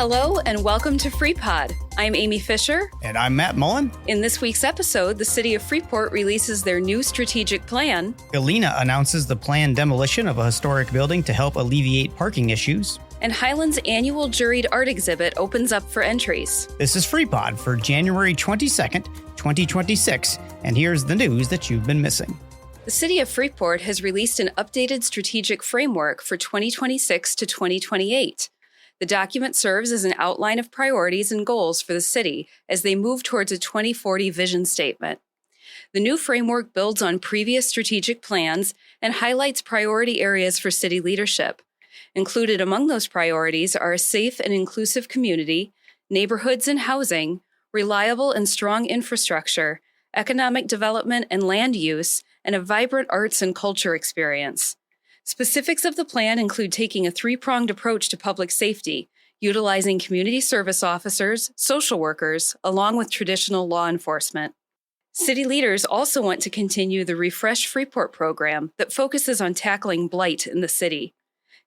Hello and welcome to FreePod. I'm Amy Fisher. And I'm Matt Mullen. In this week's episode, the city of Freeport releases their new strategic plan. Galena announces the planned demolition of a historic building to help alleviate parking issues. And Highland's annual Juried art exhibit opens up for entries. This is FreePod for January 22nd, 2026. And here's the news that you've been missing. The city of Freeport has released an updated strategic framework for 2026 to 2028. The document serves as an outline of priorities and goals for the city as they move towards a 2040 vision statement. The new framework builds on previous strategic plans and highlights priority areas for city leadership. Included among those priorities are a safe and inclusive community, neighborhoods and housing, reliable and strong infrastructure, economic development and land use, and a vibrant arts and culture experience. Specifics of the plan include taking a three-pronged approach to public safety, utilizing community service officers, social workers, along with traditional law enforcement. City leaders also want to continue the Refresh Freeport program that focuses on tackling blight in the city.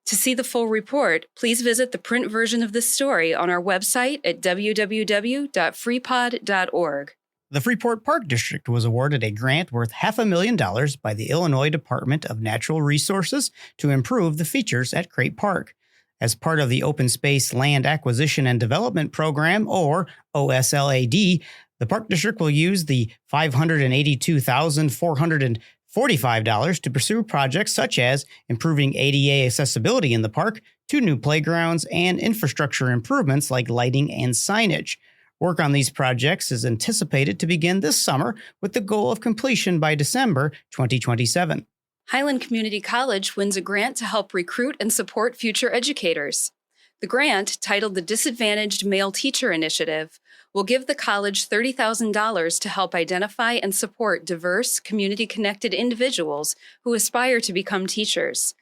To see the full report, please visit the print version of this story on our website at www.freepod.org. The Freeport Park District was awarded a grant worth $500,000 by the Illinois Department of Natural Resources to improve the features at Crape Park. As part of the Open Space Land Acquisition and Development Program, or OSLAD, the Park District will use the $582,445 to pursue projects such as improving ADA accessibility in the park, 2 new playgrounds, and infrastructure improvements like lighting and signage. Work on these projects is anticipated to begin this summer with the goal of completion by December 2027. Highland Community College wins a grant to help recruit and support future educators. The grant, titled the Disadvantaged Male Teacher Initiative, will give the college $30,000 to help identify and support diverse, community-connected individuals who aspire to become teachers.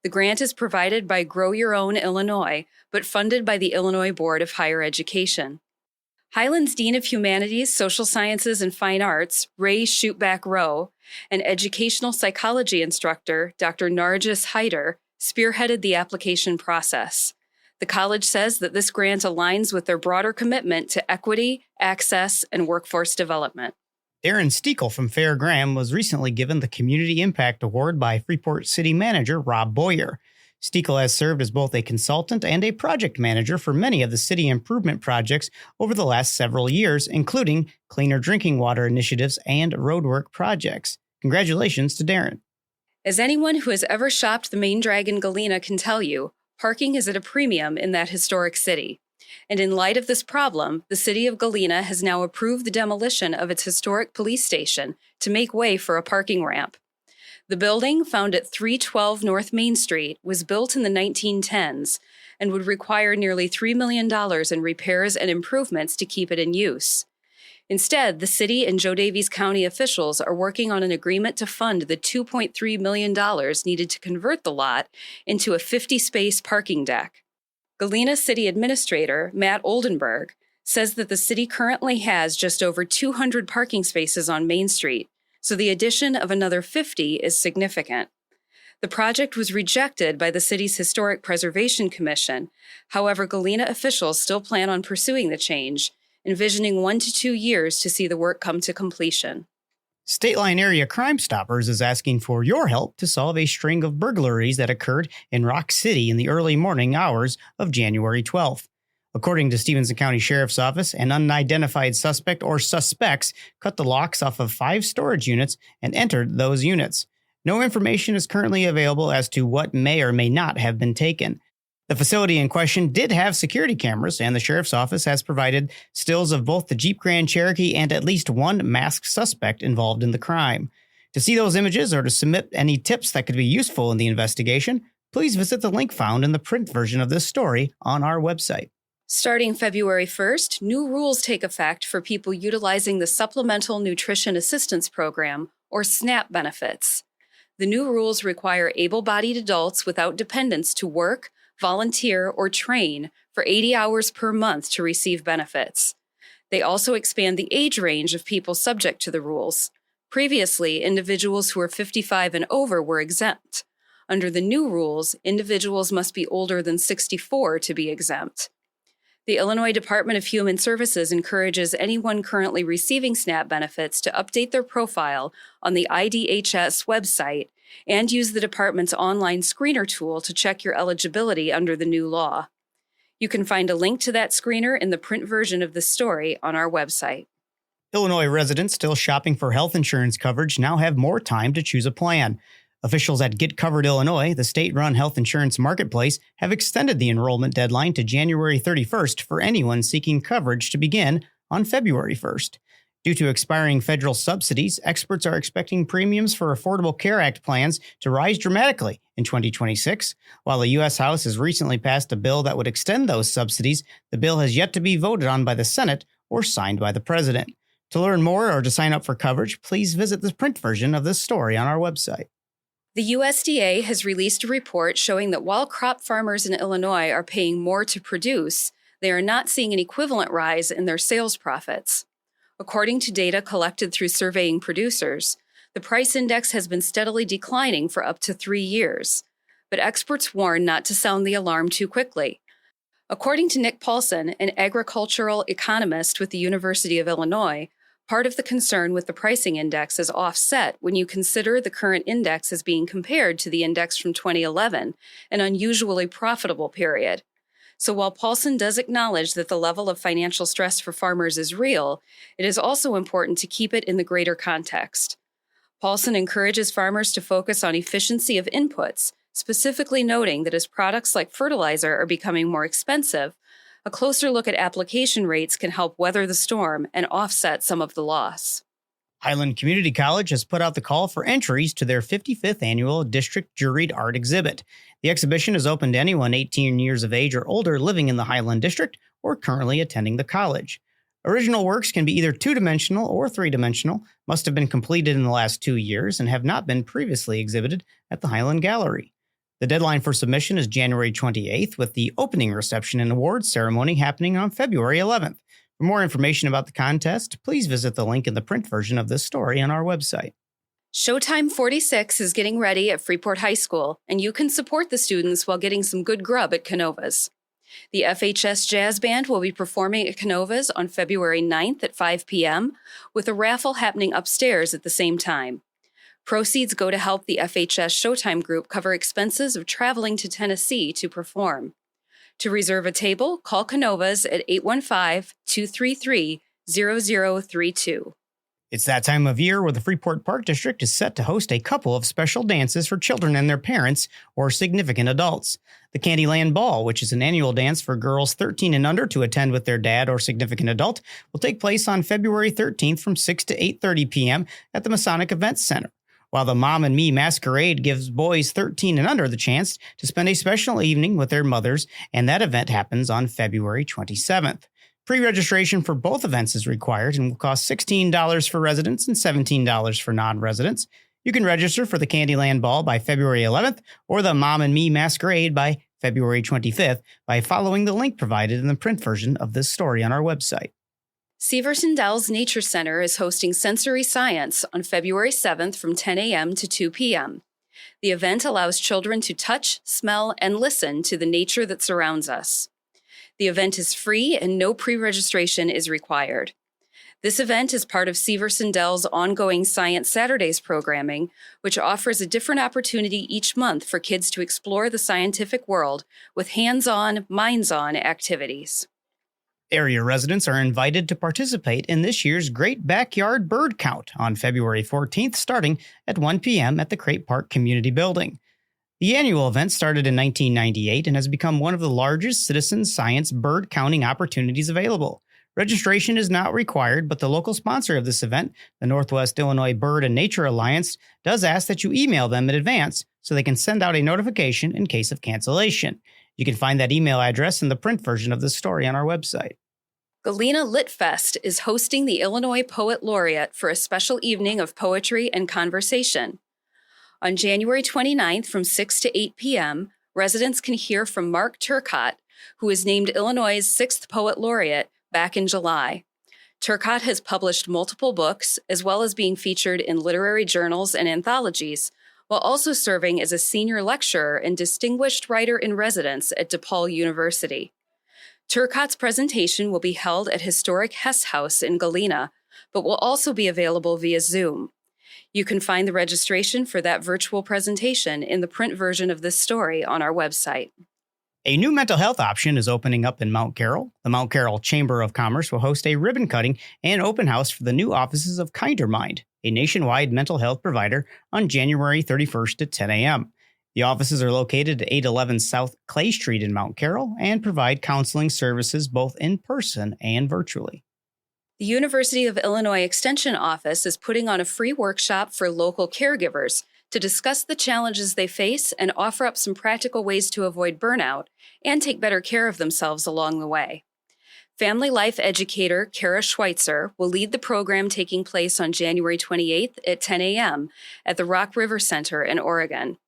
The grant is provided by Grow Your Own Illinois, but funded by the Illinois Board of Higher Education. Highland's Dean of Humanities, Social Sciences, and Fine Arts, Ray Shootback Rowe, and educational psychology instructor, Dr. Nargis Hyder, spearheaded the application process. The college says that this grant aligns with their broader commitment to equity, access, and workforce development. Darin Stykel from Fair Graham was recently given the Community Impact Award by Freeport City Manager Rob Boyer. Stykel has served as both a consultant and a project manager for many of the city improvement projects over the last several years, including cleaner drinking water initiatives and roadwork projects. Congratulations to Darin. As anyone who has ever shopped the Main Drag in Galena can tell you, parking is at a premium in that historic city. And in light of this problem, the city of Galena has now approved the demolition of its historic police station to make way for a parking ramp. The building, found at 312 North Main Street, was built in the 1910s and would require nearly $3 million in repairs and improvements to keep it in use. Instead, the city and Joe Daviess County officials are working on an agreement to fund the $2.3 million needed to convert the lot into a 50-space parking deck. Galena City Administrator Matt Oldenburg says that the city currently has just over 200 parking spaces on Main Street, so the addition of another 50 is significant. The project was rejected by the city's Historic Preservation Commission. However, Galena officials still plan on pursuing the change, envisioning 1 to 2 years to see the work come to completion. State Line Area CrimeStoppers is asking for your help to solve a string of burglaries that occurred in Rock City in the early morning hours of January 12th. According to Stephenson County Sheriff's Office, an unidentified suspect or suspects cut the locks off of 5 storage units and entered those units. No information is currently available as to what may or may not have been taken. The facility in question did have security cameras, and the Sheriff's Office has provided stills of both the Jeep Grand Cherokee and at least one masked suspect involved in the crime. To see those images or to submit any tips that could be useful in the investigation, please visit the link found in the print version of this story on our website. Starting February 1st, new rules take effect for people utilizing the Supplemental Nutrition Assistance Program, or SNAP benefits. The new rules require able-bodied adults without dependents to work, volunteer, or train for 80 hours per month to receive benefits. They also expand the age range of people subject to the rules. Previously, individuals who were 55 and over were exempt. Under the new rules, individuals must be older than 64 to be exempt. The Illinois Department of Human Services encourages anyone currently receiving SNAP benefits to update their profile on the IDHS website and use the department's online screener tool to check your eligibility under the new law. You can find a link to that screener in the print version of this story on our website. Illinois residents still shopping for health insurance coverage now have more time to choose a plan. Officials at Get Covered Illinois, the state-run health insurance marketplace, have extended the enrollment deadline to January 31st for anyone seeking coverage to begin on February 1st. Due to expiring federal subsidies, experts are expecting premiums for Affordable Care Act plans to rise dramatically in 2026. While the U.S. House has recently passed a bill that would extend those subsidies, the bill has yet to be voted on by the Senate or signed by the President. To learn more or to sign up for coverage, please visit the print version of this story on our website. The USDA has released a report showing that while crop farmers in Illinois are paying more to produce, they are not seeing an equivalent rise in their sales profits. According to data collected through surveying producers, the price index has been steadily declining for up to 3 years. But experts warn not to sound the alarm too quickly. According to Nick Paulson, an agricultural economist with the University of Illinois, part of the concern with the pricing index is offset when you consider the current index as being compared to the index from 2011, an unusually profitable period. So while Paulson does acknowledge that the level of financial stress for farmers is real, it is also important to keep it in the greater context. Paulson encourages farmers to focus on efficiency of inputs, specifically noting that as products like fertilizer are becoming more expensive, a closer look at application rates can help weather the storm and offset some of the loss. Highland Community College has put out the call for entries to their 55th annual District Juried art exhibit. The exhibition is open to anyone 18 years of age or older living in the Highland District or currently attending the college. Original works can be either two-dimensional or three-dimensional, must have been completed in the last 2 years, and have not been previously exhibited at the Highland Gallery. The deadline for submission is January 28th, with the opening reception and awards ceremony happening on February 11th. For more information about the contest, please visit the link in the print version of this story on our website. Showtime 46 is getting ready at Freeport High School, and you can support the students while getting some good grub at Cannova's. The FHS Jazz Band will be performing at Cannova's on February 9th at 5 p.m., with a raffle happening upstairs at the same time. Proceeds go to help the FHS Showtime group cover expenses of traveling to Tennessee to perform. To reserve a table, call Cannova's at 815-233-0032. It's that time of year where the Freeport Park District is set to host a couple of special dances for children and their parents or significant adults. The Candyland Ball, which is an annual dance for girls 13 and under to attend with their dad or significant adult, will take place on February 13th from 6 to 8:30 p.m. at the Masonic Events Center, while the Mom and Me Masquerade gives boys 13 and under the chance to spend a special evening with their mothers, and that event happens on February 27th. Pre-registration for both events is required and will cost $16 for residents and $17 for non-residents. You can register for the Candyland Ball by February 11th or the Mom and Me Masquerade by February 25th by following the link provided in the print version of this story on our website. Severson Dells Nature Center is hosting Sensory Science on February 7th from 10 a.m. to 2 p.m. The event allows children to touch, smell, and listen to the nature that surrounds us. The event is free and no pre-registration is required. This event is part of Severson Dells' ongoing Science Saturdays programming, which offers a different opportunity each month for kids to explore the scientific world with hands-on, minds-on activities. Area residents are invited to participate in this year's Great Backyard Bird Count on February 14th, starting at 1 p.m. at the Crate Park Community Building. The annual event started in 1998 and has become one of the largest citizen science bird counting opportunities available. Registration is not required, but the local sponsor of this event, the Northwest Illinois Bird and Nature Alliance, does ask that you email them in advance so they can send out a notification in case of cancellation. You can find that email address in the print version of this story on our website. Galena Lit Fest is hosting the Illinois Poet Laureate for a special evening of poetry and conversation. On January 29th from 6 to 8 p.m., residents can hear from Mark Turcotte, who was named Illinois' 6th Poet Laureate back in July. Turcotte has published multiple books, as well as being featured in literary journals and anthologies, while also serving as a senior lecturer and distinguished writer in residence at DePaul University. Turcotte's presentation will be held at historic Hess House in Galena, but will also be available via Zoom. You can find the registration for that virtual presentation in the print version of this story on our website. A new mental health option is opening up in Mount Carroll. The Mount Carroll Chamber of Commerce will host a ribbon cutting and open house for the new offices of Kinder Mind, a nationwide mental health provider, on January 31st at 10 a.m. The offices are located at 811 South Clay Street in Mount Carroll and provide counseling services both in person and virtually. The University of Illinois Extension Office is putting on a free workshop for local caregivers to discuss the challenges they face and offer up some practical ways to avoid burnout and take better care of themselves along the way. Family life educator Kara Schweitzer will lead the program taking place on January 28th at 10 a.m. at the Rock River Center in Oregon.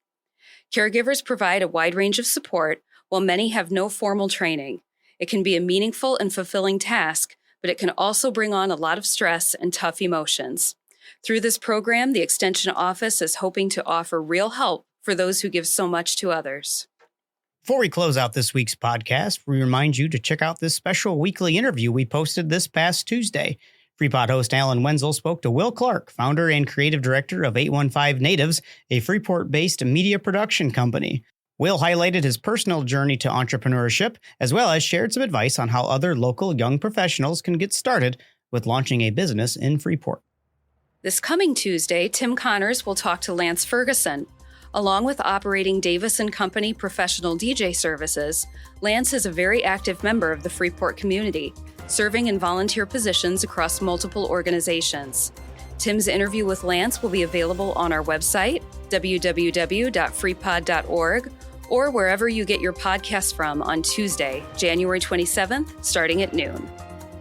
Caregivers provide a wide range of support, while many have no formal training. It can be a meaningful and fulfilling task, but it can also bring on a lot of stress and tough emotions. Through this program, the Extension Office is hoping to offer real help for those who give so much to others. Before we close out this week's podcast, we remind you to check out this special weekly interview we posted this past Tuesday. Freeport host Alan Wenzel spoke to Will Clark, founder and creative director of 815 Natives, a Freeport-based media production company. Will highlighted his personal journey to entrepreneurship, as well as shared some advice on how other local young professionals can get started with launching a business in Freeport. This coming Tuesday, Tim Connors will talk to Lance Ferguson. Along with operating Davis & Company professional DJ services, Lance is a very active member of the Freeport community, serving in volunteer positions across multiple organizations. Tim's interview with Lance will be available on our website, www.freepod.org, or wherever you get your podcast from on Tuesday, January 27th, starting at noon.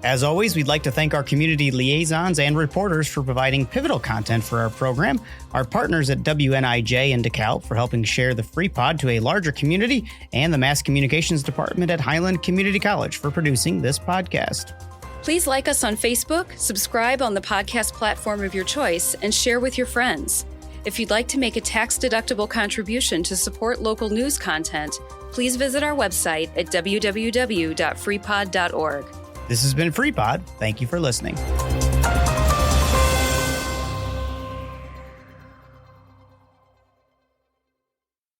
As always, we'd like to thank our community liaisons and reporters for providing pivotal content for our program, our partners at WNIJ in DeKalb for helping share the Freepod to a larger community, and the Mass Communications Department at Highland Community College for producing this podcast. Please like us on Facebook, subscribe on the podcast platform of your choice, and share with your friends. If you'd like to make a tax-deductible contribution to support local news content, please visit our website at www.freepod.org. This has been Freepod. Thank you for listening.